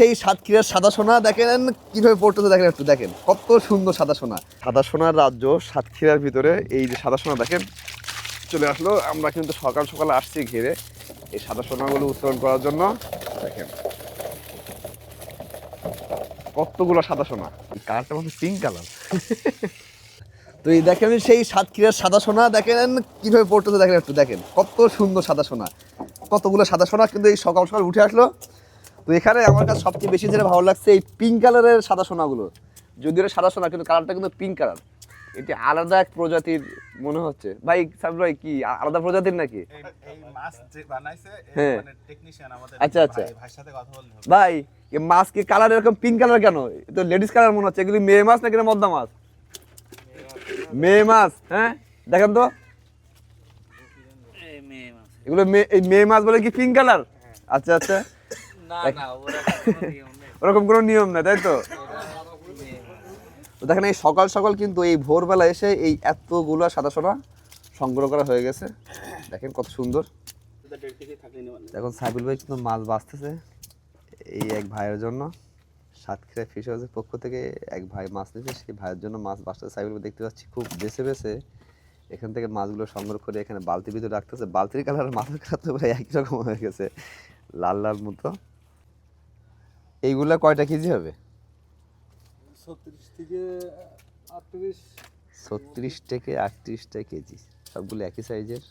সেই সাতক্ষীরার সাদা সোনা দেখেন কিভাবে পড়তেছে, দেখেন একটু দেখেন কত সুন্দর সাদা সোনা। সাদা সোনার রাজ্য সাতক্ষীরার ভিতরে এই যে সাদা সোনা দেখেন চলে আসলো। আমরা কিন্তু সকাল সকাল আসছি ঘিরে এই সাদা সোনাগুলো উত্তোলন করার জন্য। দেখেন কতগুলো সাদা সোনা, এই কালারটা মানে পিঙ্ক কালার। তো এই দেখেন সেই সাতক্ষীরার সাদা সোনা দেখেন কিভাবে পড়তেছে, দেখেন একটু দেখেন কত সুন্দর সাদা সোনা, কতগুলো সাদা সোনা কিন্তু এই সকাল সকাল উঠে আসলো। তো এখানে আমার কাছে সবচেয়ে বেশি যেটা ভালো লাগছে এই পিঙ্ক কালারের সাদা সোনাগুলো। যদিও এটা সাদা সোনা কিন্তু কালারটা কিন্তু পিঙ্ক কালার, এটি আলাদা এক প্রজাতির মনে হচ্ছে। ভাই সাবির ভাই কি আলাদা প্রজাতির নাকি? এই মাছ যে বানাইছে হ্যাঁ। মানে টেকনিশিয়ান আমাদের আচ্ছা আচ্ছা ভাইয়ের সাথে কথা বলতে হবে। ভাই এই মাছ কি কালার এরকম পিঙ্ক কালার কেন? এ তো লেডিস কালার মনে হচ্ছে। এগুলি মেয়ে মাছ নাকি মদ্দা মাছ? মেয়ে মাছ। হ্যাঁ দেখেন তো এগুলো এই মেয়ে মাছ বলে কি পিঙ্ক কালার? আচ্ছা আচ্ছা ওরকম কোনো নিয়ম না তাই তো। দেখেন এই সকাল সকাল কিন্তু এই ভোরবেলা এসে এই এতগুলো সাদা সোনা সংগ্রহ করা হয়ে গেছে। দেখেন কত সুন্দর। এখন সাইবুল ভাই কিন্তু মাছ বাঁচতেছে এই এক ভাইয়ের জন্য। সাতক্ষীরা ফিশ হাউসের পক্ষ থেকে এক ভাই মাছ নিয়েছে, সেই ভাইয়ের জন্য মাছ বাঁচতেছে। সাইবুল ভাই দেখতে পাচ্ছি খুব বেছে বেছে এখান থেকে মাছগুলো সংগ্রহ করে এখানে বালতির ভিতরে রাখতেছে। বালতির কালার আর মাছের কালার তো প্রায় একই রকম হয়ে গেছে, লাল লাল মতো। এইগুলা কয়টা কেজি হবে? 36 থেকে 38টা কেজি, সবগুলো একই সাইজের।